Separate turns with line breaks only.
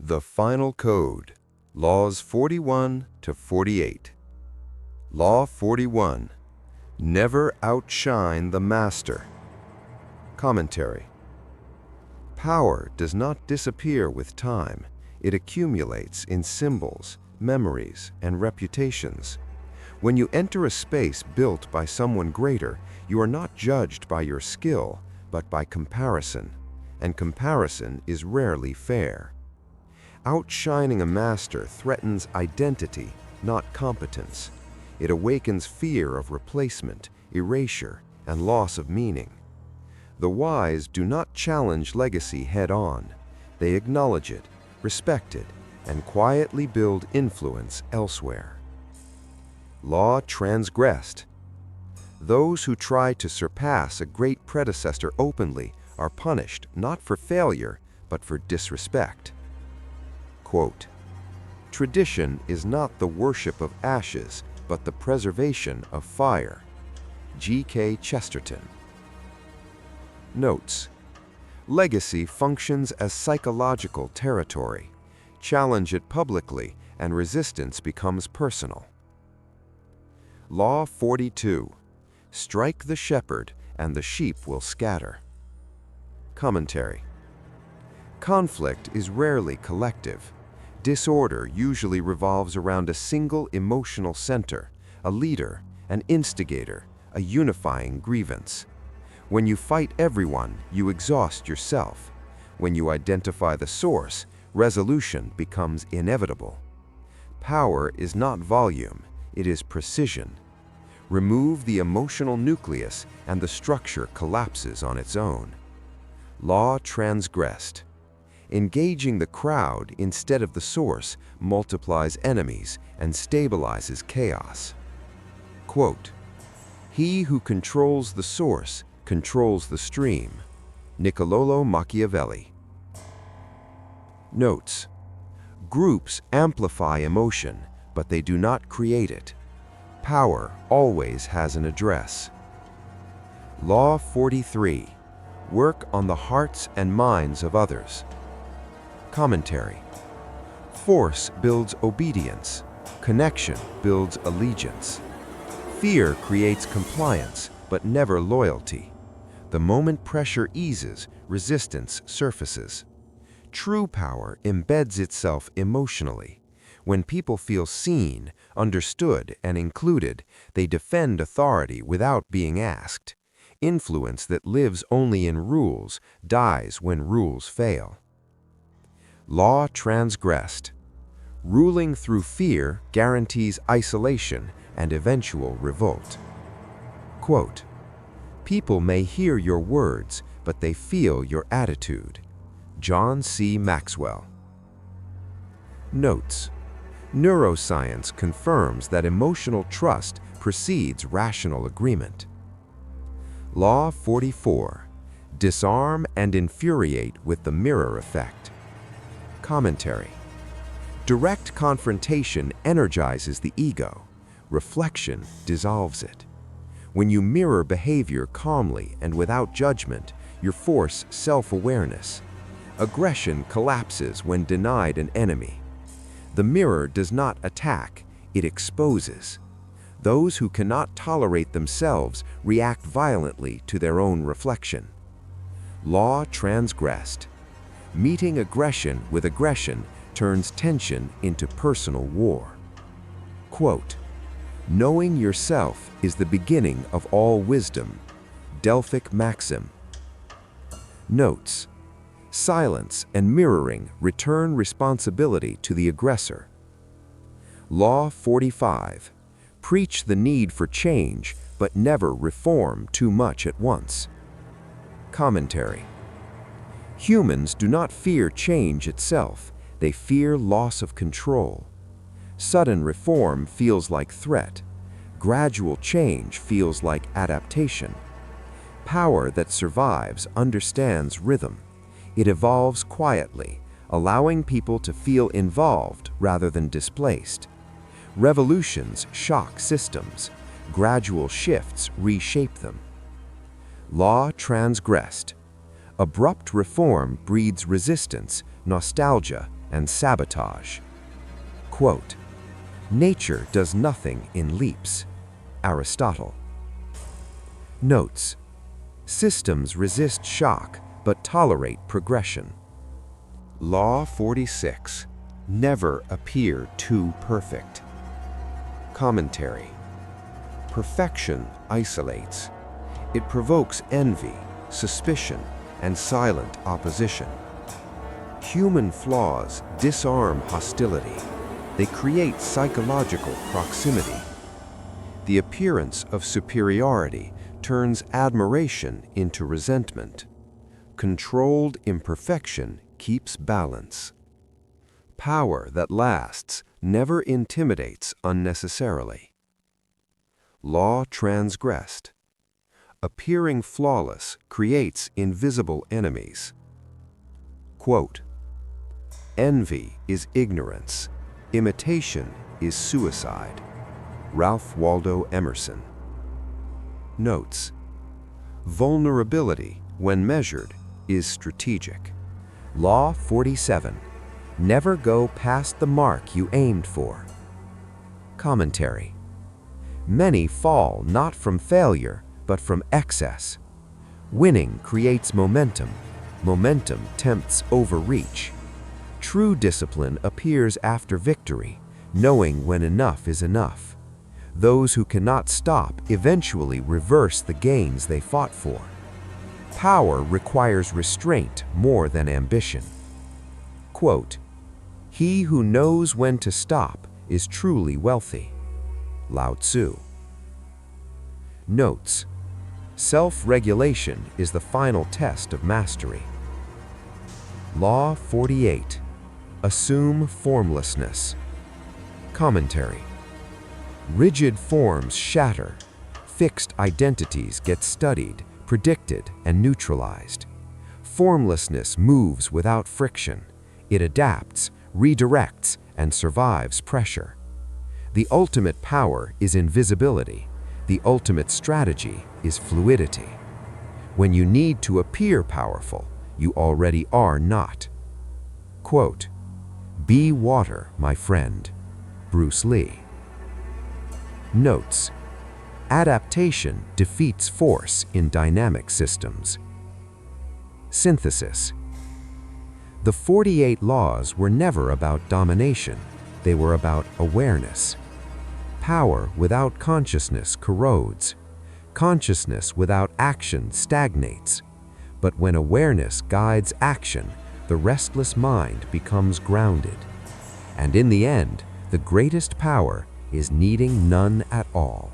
The Final Code, Laws 41 to 48. Law 41. Never outshine the master. Commentary. Power does not disappear with time. It accumulates in symbols, memories, and reputations. When you enter a space built by someone greater, you are not judged by your skill, but by comparison, and comparison is rarely fair. Outshining a master threatens identity, not competence. It awakens fear of replacement, erasure, and loss of meaning. The wise do not challenge legacy head-on. They acknowledge it, respect it, and quietly build influence elsewhere. Law transgressed. Those who try to surpass a great predecessor openly are punished not for failure, but for disrespect. Quote, "Tradition is not the worship of ashes, but the preservation of fire." G.K. Chesterton. Notes: legacy functions as psychological territory. Challenge it publicly, and resistance becomes personal. Law 42. Strike the shepherd, and the sheep will scatter. Commentary. Conflict is rarely collective. Disorder usually revolves around a single emotional center, a leader, an instigator, a unifying grievance. When you fight everyone, you exhaust yourself. When you identify the source, resolution becomes inevitable. Power is not volume, it is precision. Remove the emotional nucleus, and the structure collapses on its own. Law transgressed. Engaging the crowd instead of the source multiplies enemies and stabilizes chaos. Quote, "He who controls the source controls the stream." Niccolò Machiavelli. Notes: groups amplify emotion, but they do not create it. Power always has an address. Law 43. Work on the hearts and minds of others. Commentary. Force builds obedience. Connection builds allegiance. Fear creates compliance, but never loyalty. The moment pressure eases, resistance surfaces. True power embeds itself emotionally. When people feel seen, understood, and included, they defend authority without being asked. Influence that lives only in rules dies when rules fail. Law transgressed. Ruling through fear guarantees isolation and eventual revolt. Quote, "People may hear your words, but they feel your attitude." John C. Maxwell. Notes: neuroscience confirms that emotional trust precedes rational agreement. Law 44. Disarm and infuriate with the mirror effect. Commentary. Direct confrontation energizes the ego. Reflection dissolves it. When you mirror behavior calmly and without judgment, you force self-awareness. Aggression collapses when denied an enemy. The mirror does not attack, it exposes. Those who cannot tolerate themselves react violently to their own reflection. Law transgressed. Meeting aggression with aggression turns tension into personal war. Quote, "Knowing yourself is the beginning of all wisdom." Delphic maxim. Notes: silence and mirroring return responsibility to the aggressor. Law 45. Preach the need for change, but never reform too much at once. Commentary. Humans do not fear change itself, they fear loss of control. Sudden reform feels like threat. Gradual change feels like adaptation. Power that survives understands rhythm. It evolves quietly, allowing people to feel involved rather than displaced. Revolutions shock systems. Gradual shifts reshape them. Law transgressed. Abrupt reform breeds resistance, nostalgia, and sabotage. Quote, "Nature does nothing in leaps." Aristotle. Notes: systems resist shock but tolerate progression. Law 46. Never appear too perfect. Commentary. Perfection isolates. It provokes envy, suspicion, and silent opposition. Human flaws disarm hostility. They create psychological proximity. The appearance of superiority turns admiration into resentment. Controlled imperfection keeps balance. Power that lasts never intimidates unnecessarily. Law transgressed. Appearing flawless creates invisible enemies. Quote, "Envy is ignorance. Imitation is suicide." Ralph Waldo Emerson. Notes: vulnerability, when measured, is strategic. Law 47. Never go past the mark you aimed for. Commentary. Many fall not from failure, but from excess. Winning creates momentum. Momentum tempts overreach. True discipline appears after victory, knowing when enough is enough. Those who cannot stop eventually reverse the gains they fought for. Power requires restraint more than ambition. Quote, "He who knows when to stop is truly wealthy." Lao Tzu. Notes: self-regulation is the final test of mastery. Law 48. Assume formlessness. Commentary. Rigid forms shatter. Fixed identities get studied, predicted, and neutralized. Formlessness moves without friction. It adapts, redirects, and survives pressure. The ultimate power is invisibility. The ultimate strategy is fluidity. When you need to appear powerful, you already are not. Quote, "Be water, my friend." Bruce Lee. Notes: adaptation defeats force in dynamic systems. Synthesis. The 48 laws were never about domination. They were about awareness. Power without consciousness corrodes. Consciousness without action stagnates. But when awareness guides action, the restless mind becomes grounded. And in the end, the greatest power is needing none at all.